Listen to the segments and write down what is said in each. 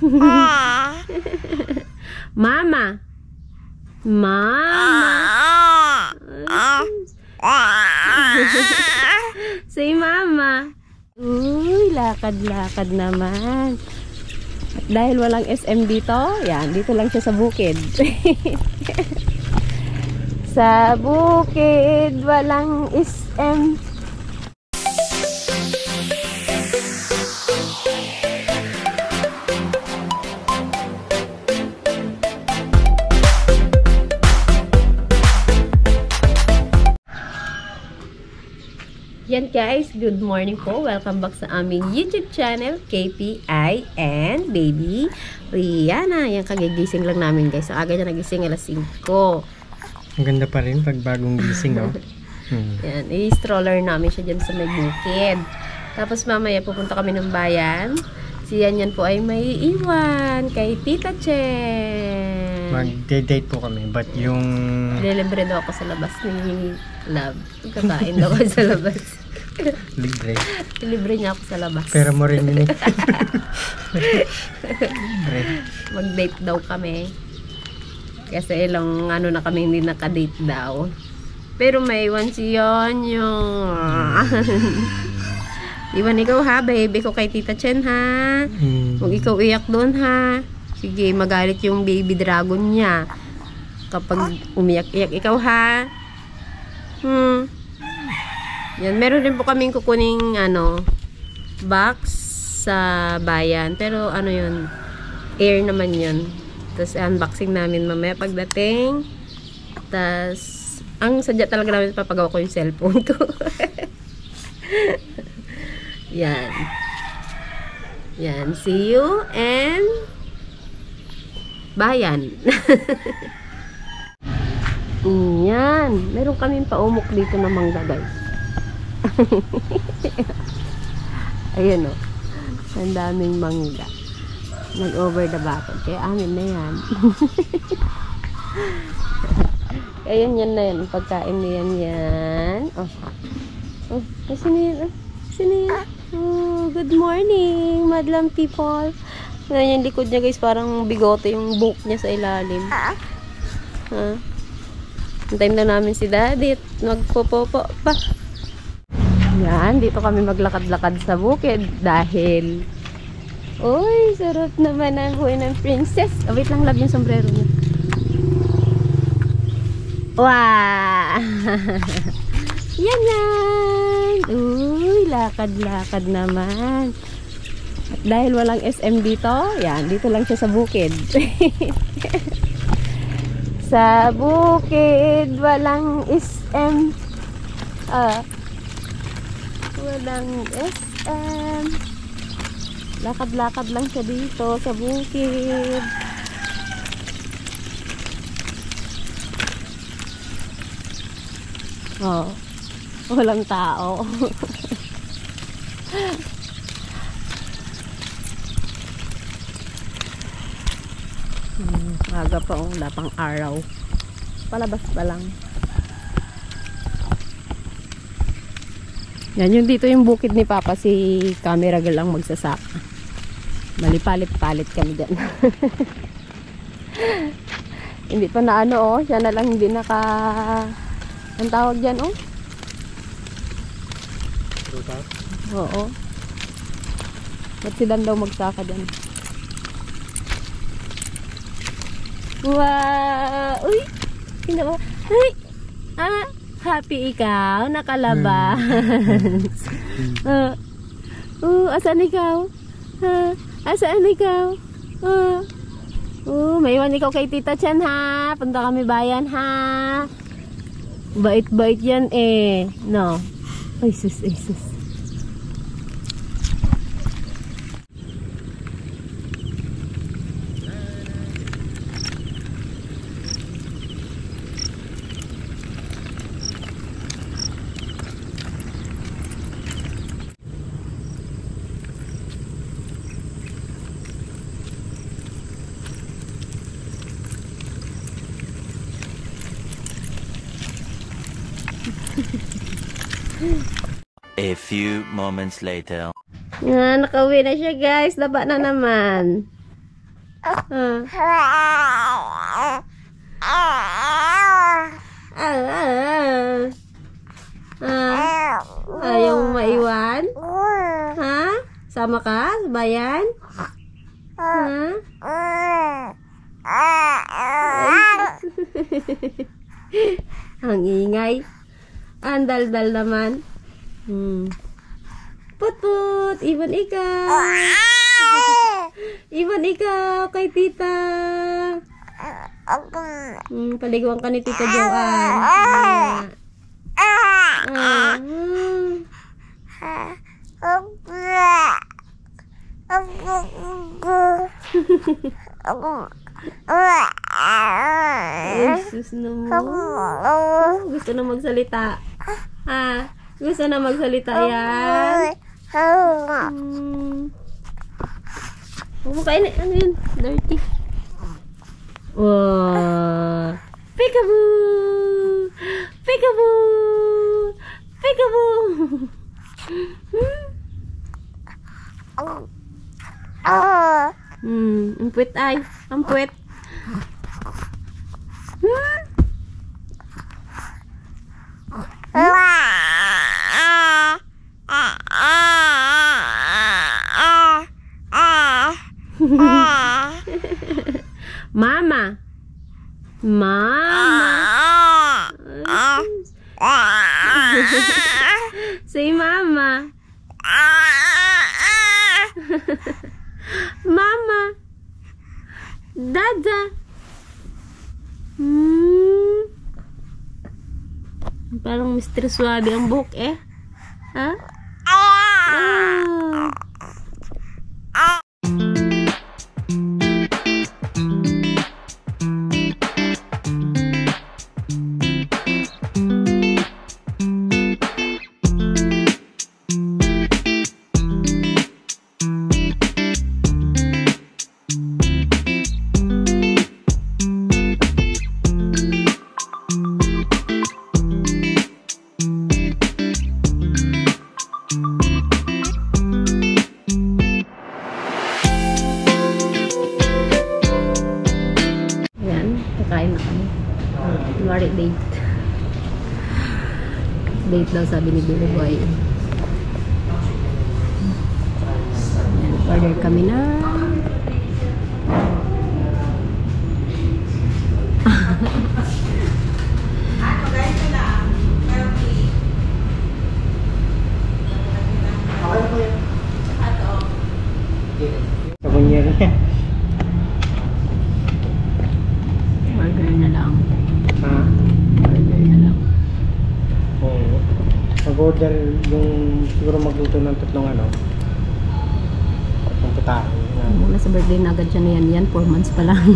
Mama. Mama. Say mama. Uy, lakad-lakad naman. At dahil walang SM dito, yan, dito lang siya sa bukid. Sa bukid, walang SM. Yan guys, good morning po. Welcome back sa aming YouTube channel, KPI and Baby Rihanna. Yan, kagigising lang namin guys. Ang aga niya nagising, alas 5. Ang ganda pa rin pag bagong gising, no? Yan, i-stroller namin siya dyan sa may bukid. Tapos mamaya pupunta kami ng bayan. Si yan po ay may iwan kay Tita Chen. Mag-date po kami, but yung... Lilibre daw ako sa labas ni Love. Kakain daw ako sa labas. Libre. Libre niya ako sa labas. Pero mo rin yun eh. Libre. Mag-date daw kami. Kasi ilang ano na kami hindi naka-date daw. Pero may iwan si Yonyo. Iwan ikaw ha, baby ko kay Tita Chen ha. Huwag ikaw iyak doon ha. Sige, magalit yung baby dragon niya kapag umiyak-iyak ikaw ha. Yan, meron din po kaming kukuning ano, box sa bayan. Pero ano yun, air naman yun. Tapos unboxing namin mamaya pagdating. Tapos, ang sadya talaga namin papagawa ko yung cellphone ko. Yan. Yan, see you and bayan. Yan. Meron kaming paumok dito na mangga guys. Ayan o. Ang daming mangga. Nag-over the bottle. Kaya amin na yan. Ayan yan na yan. Pagkain niyan yan. Oh. Oh. Sino yan? Sino yan? Oh, good morning, madlang people. Ngayon yung likod niya guys, parang bigote yung buhok niya sa ilalim. Ha? Antayin na namin si Daddy at magpopopo pa. Yan, dito kami maglakad-lakad sa bukid dahil uy, sarap naman ang buhay ng princess. Oh, wait lang, love yung sombrero niya. Wow! Yan yan! Uy, lakad-lakad naman. At dahil walang SM dito, yan, dito lang siya sa bukid. Sa bukid, walang SM. Walang SM. Lakad-lakad lang siya dito sa bukid. Oh, walang tao. Aga pa, wala pang araw. Palabas pa lang. Yan, yung dito yung bukid ni Papa, si camera girl lang magsasaka. Malipalit-palit kami dyan. Hindi pa na ano, oh. Siya na lang hindi naka... Ang tawag dyan, oh. Oo. Ba't si Dan daw magsaka dyan? Wow! Uy! Sino ba? Ay! Happy ikaw? Nakalabas. Asan ikaw? Asan ikaw? May iwan ikaw kay Tita Chen ha. Punta kami bayan ha. Bait-bait yan eh. No? Ay sus, ay sus. A few moments later. Nakauwi na siya guys. Laba na naman. Ayaw mo maiwan? Ha? Sama ka sa bayan? Ha? Ang ingay. Ang daldal naman. Put-put! Iwan ikaw! Iwan ikaw kay tita! Paliguan ka ni tita Joanne. Jesus naman. Gusto na magsalita. Ha? Gusto na magsalita yan. Huwag mo kainin. Ano yun? Dirty. Wow. Peekaboo! Peekaboo! Peekaboo! Ang puwet ay. Ang puwet. Mama. Mama. Say mama. Mama. Dada. Parang Mr. Suave ang buhok eh. Ha? Kakain na kami. Kunwari date. Date daw sabi ni Billy Boy. Ayan, order kami na. Kabunyer niya. Burger na lang. Ha? Burger na lang. Oo. Mag-order yung siguro magluto ng tatlong ng puta. Nasa birthday na agad siya na yan. 4 months pa lang.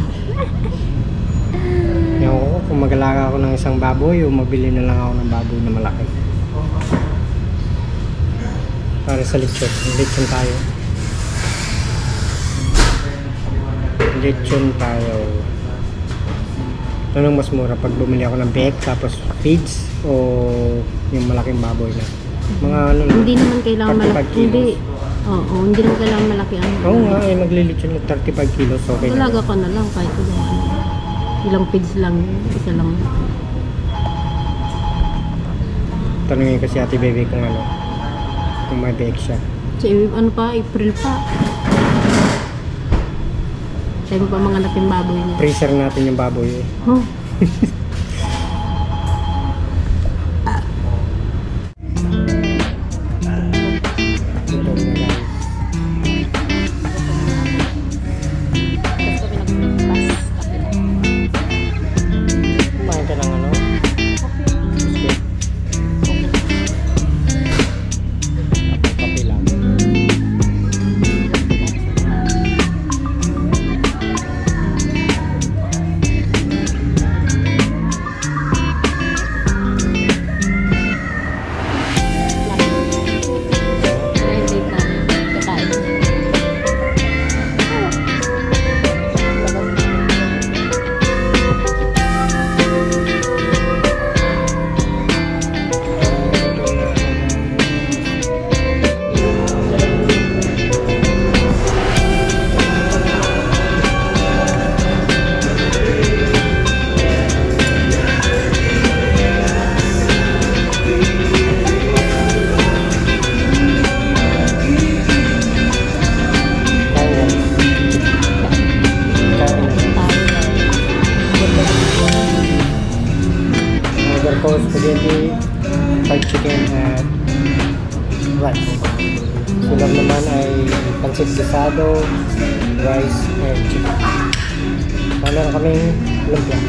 Yung kung mag-alaga ako ng isang baboy o mabili na lang ako ng baboy na malaki. Para sa lechon. Lechon tayo. Lechon tayo. Anong mas mura? Pag bumili ako ng bake tapos feeds o yung malaking baboy na? Mga ano lang? Hindi naman kailangan 35 malaki. kilos. Hindi. Oo, hindi naman kailangan malaki ang Oo nga, maglilechon ng 35 kilos. Okay na. Dalaga ka na lang kahit ilang feeds lang. Isa lang. Tanungin ko si Ate Bebe kung kung may bake siya. Kasi April pa. Tayo pa mga natin baboy niya. Freezer natin yung baboy eh. Oh. Kumain ka ng biscuit. Kape lang. at rice. Ulam naman ay pancit guisado, rice, and chicken. Meron kaming lumpia.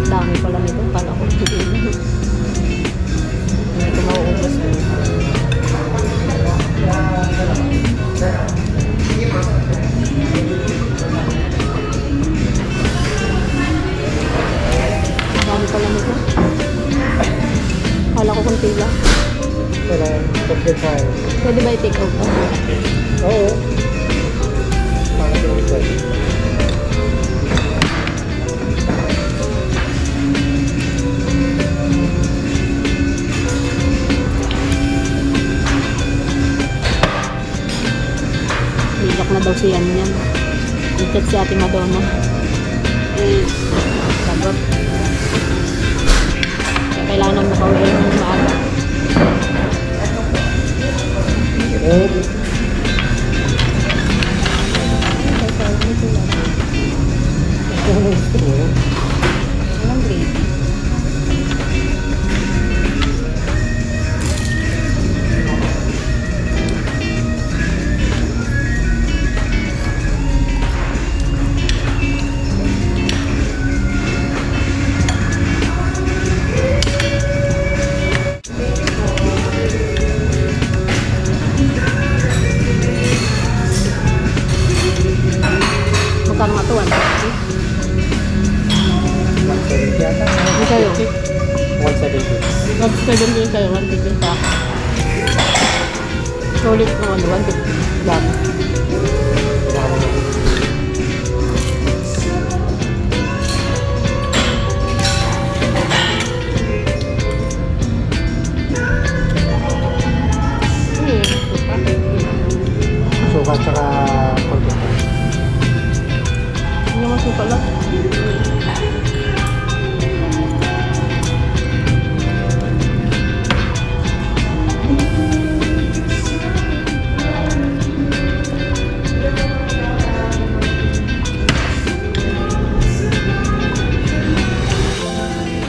Dami pala nito. Kala ko hindi ko mauubos ko. Dami pala nito. Kala ko kunti lang. Wala, complete tayo. Pwede ba i-take out? Oo. Para sa ito. Bilak na daw siya niyan. I-chat si Ate Madonna. Sagot. Kailangan maka-order ng maaga. Okay. Ano gusto mo? Walang gravy. Magkano nga ito? 170 yata. Hindi kayo. 170. Mag-7 kayo. 150 pa. Solid ko 150 lang. Suka tsaka konti. Hindi naman suka lang.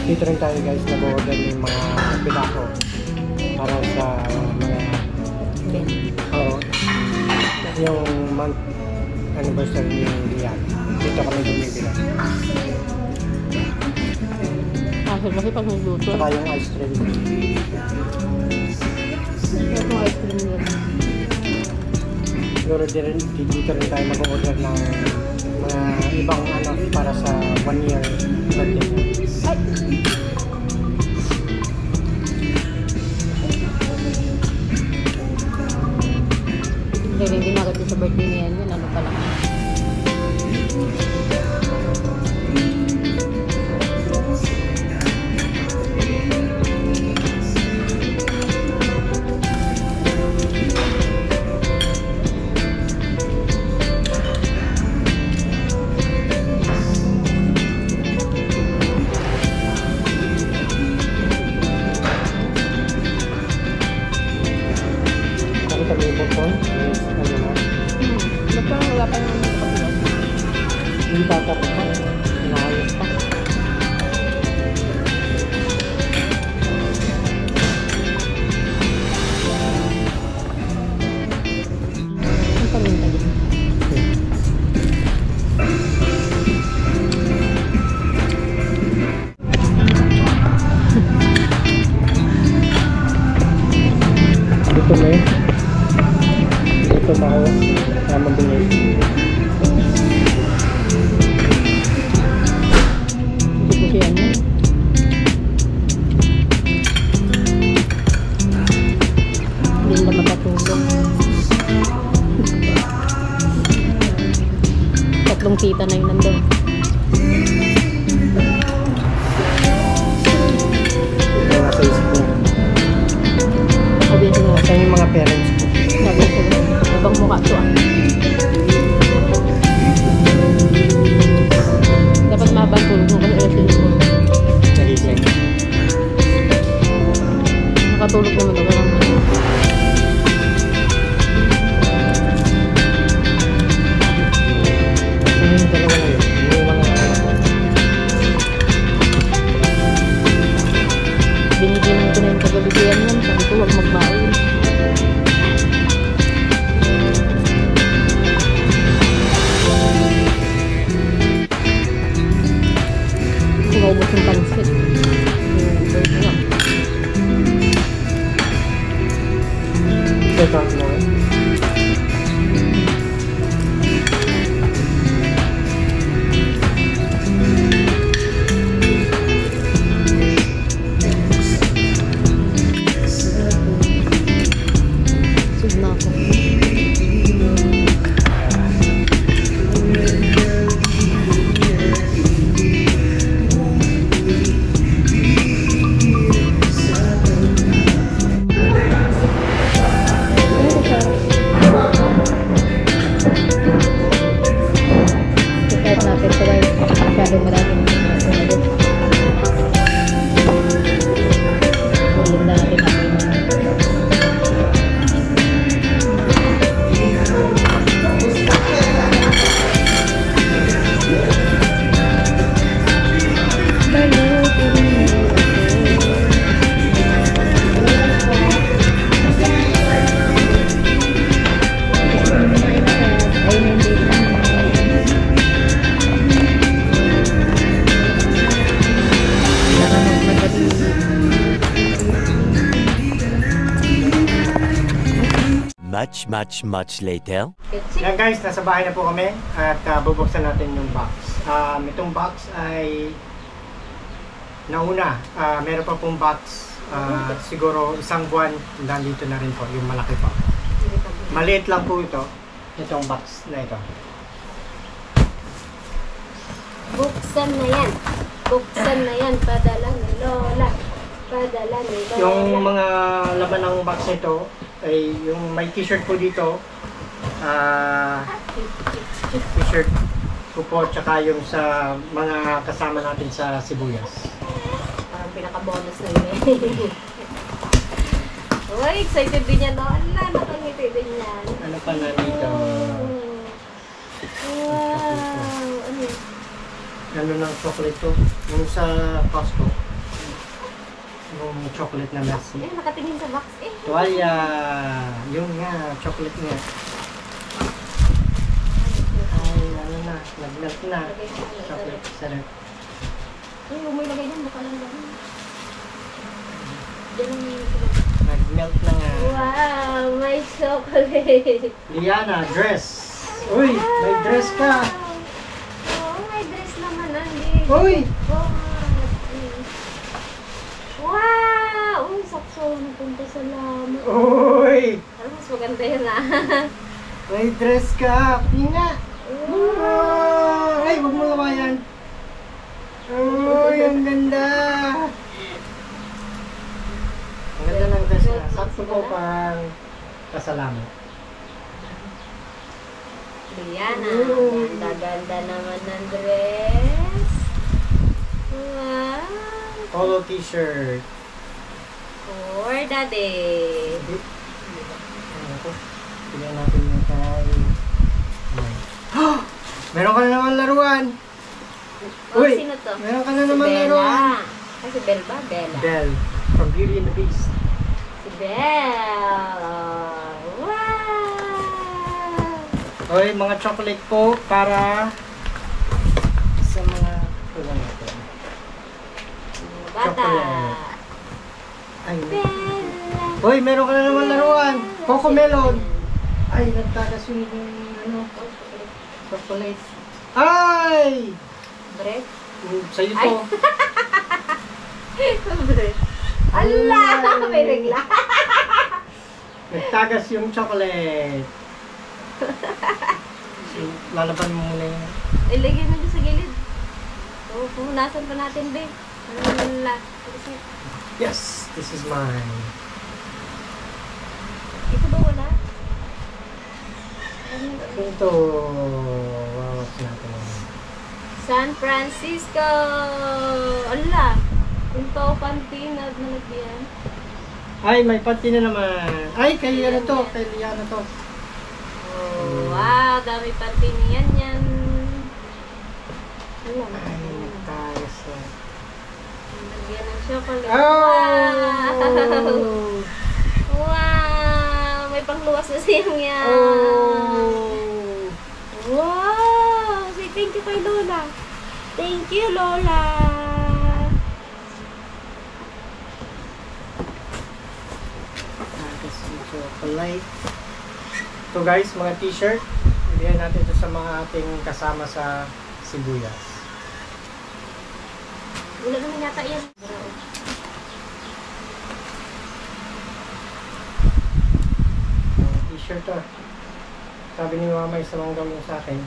Dito rin tayo guys, nag-order yung mga pinako para sa mga yung month anniversary ni Rian. Dito kami bumibila. Kasi pag nagluto. Saka yung ice cream. Ito ice cream nila. Siguro dito rin tayo mag-order ng mga ibang ano para sa 1 year birthday niya. Ay! Hindi rin ginagat sa birthday niya yun. Ano pa lang. Kami kami yung bonbon. Ano na? Basta wala pa yung kapatid. Hindi bata pa pa. Nakayos pa. Ang paminta din. Dito na yun. Dito makuha. Kaya mabilis. Hindi ko siya ano. Hindi nila makatulong. Tatlong tita na yun nandun. Yung nasa isip niya. Sabi niya sila. Saan yung mga parents ko? Sabi niya sila. Ibang mukha to ah. Dapat mahabang tulog mo kasi alas yun ko. Nagising. Nakatulog naman ako lang. much later. Yan guys, nasa bahay na po kami at bubuksan natin yung box. Itong box ay nauna. Meron pa pong box. Siguro isang buwan nandito na rin po, yung malaki po. Maliit lang po ito. Itong box na ito. Buksan na yan. Buksan na yan. Padala ni Lola. Padala ni Lola. Yung mga laman ng box nito ay yung may t-shirt po dito. T-shirt ko po, tsaka yung sa mga kasama natin sa sibuyas. Parang pinaka-bonus na yun eh. Uy, excited din yan. Lola, nakangiti din yan. Ano pa na dito? Wow. Ano yun? Ano ng chocolate to? Yung sa Costco. Yung chocolate na Messi. Eh, nakatingin sa box eh. Tuwalya! Yung nga, chocolate nga. Ay, ano na, nag-melt na. Chocolate sarap. Uy, may lagay dyan. Baka lang lang. Diyan lang yung Nag-melt na nga. wow, may chocolate. Liana, dress! Uy, may dress ka! Oh, may dress naman. Hindi. Uy! Wow! Uy, sakso. Napunta sa lamok. Uy! Parang mas maganda yun ah. May dress ka! Tina! Ay, huwag mo lawayan! Uy, ang ganda! Ang ganda ng dress na. Sakto ko pang kasalamat. Liana, ganda-ganda naman ng dress. Wow! Polo t-shirt. For daddy. Ano ko? Tignan natin yung kay... Meron ka na naman laruan! Oh, Uy! sino to? Meron ka na Si naman Bella. laruan! Ay, si Belle ba? Bella. Belle, from Beauty and the Beast. Si Belle. Wow! Oy, mga chocolate po para sa mga kulang natin. Mga bata. Chocolate. Ay, Bella. Hoy, meron ka na naman laruan. Coco Melon. Ay, nagtagas yung ano, chocolate. Ay! Bread? Sa'yo Ay. to. Bread. Allah! May regla. Nagtagas yung chocolate. So, lalaban mo muna yun. Ilagay mo dyan sa gilid. Oo, punasan pa natin, be. Allah. Yes, this is mine. Ito ba wala? Ito, wawas natin. San Francisco! Allah! Ito, panty na nalagyan. Ay, may panty na naman. Ay, kay ano to, kay Liana to. Oh, wow! Dami panty niyan yan. Allah, Ay, nagtagas na. nalagyan ng chocolate. Oh! Wow! Wow! May pangluwas na siyang yan. Oh! Wow! Say thank you kay Lola. Thank you, Lola. Tagas yung chocolate. Ito guys, mga t-shirt. Ibigay natin ito sa mga ating kasama sa sibuyas. Wala naman yata yan. Mga t-shirt to. Sabi ni mama, isa lang gawin sa akin.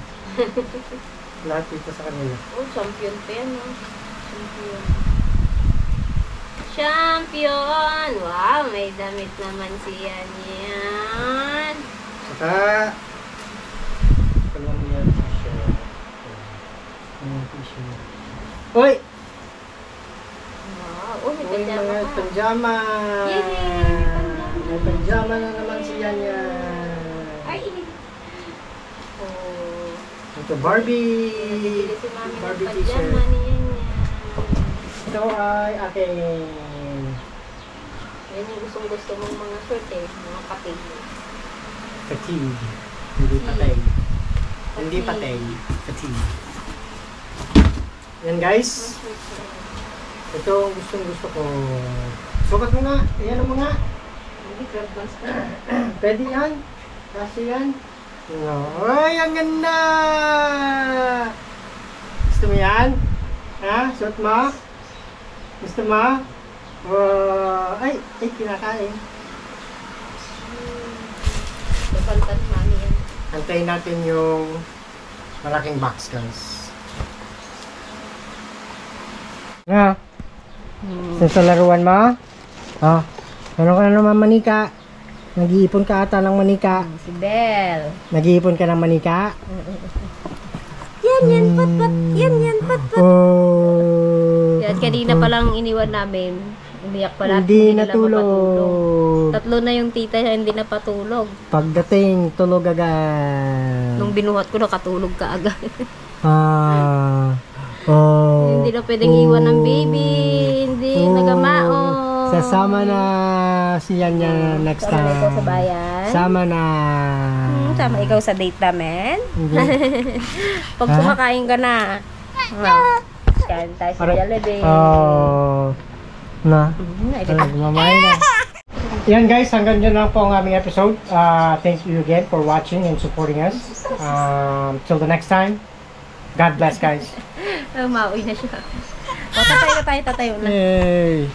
Lahat dito sa kanila. Oh, champion pa yan, no? Champion. Champion! Wow, may damit naman siya niyan. Saka, Colombian t-shirt. Mga t-shirt. Uy! Wow, oh, may Uy, pajama mga ka. panjama! Yay! May panjama na naman siya niya. Ay! Oh. Ito, Barbie! Bili si mami ng Barbie pajama t-shirt. niya niya. Ito ay akin. Yan yung gustong-gusto mong mga short eh. Mga pating. Fatigue. Hindi patay. Hindi patay. Fatigue. Yan guys. Ito ang gustong-gusto ko. Sukat mo nga. Ayan mo nga. Hindi, grab bands pa. Pwede yan. Kasi yan. No. Ay, ang ganda! Gusto mo yan? Ha? Suot mo? Gusto mo? Ay, kinakain. Napantan mami yan. Antayin natin yung malaking box, guys. Nga. Sa laruan mo? Ah, ano ka na naman manika? Nag-iipon ka ata ng manika. Si Belle. Nag-iipon ka ng manika? Yan, pat. Yan, pat. Oh. Yan, kanina pa lang iniwan namin. Umiyak pa lahat. Hindi nila natulog. mapatulog. Tatlo na yung tita niya, hindi napatulog. Pagdating, tulog agad. Nung binuhat ko, nakatulog ka agad. Ah. Oh. Hindi na pwedeng iwan ng baby. Hindi, nagamaon. Sasama na siya niya next Sama time. na ikaw sa bayan. Sama na. Sama ikaw sa date namin. Hindi. Pag Ha? kumakain ka na. Kain tayo sa Jollibee. Oh. Na. Ay, di ba? Mamay na. Yan guys, hanggang dyan lang po ang aming episode. Thank you again for watching and supporting us. Till the next time. God bless guys. Mauwi na siya. O, tatayo na. Yay!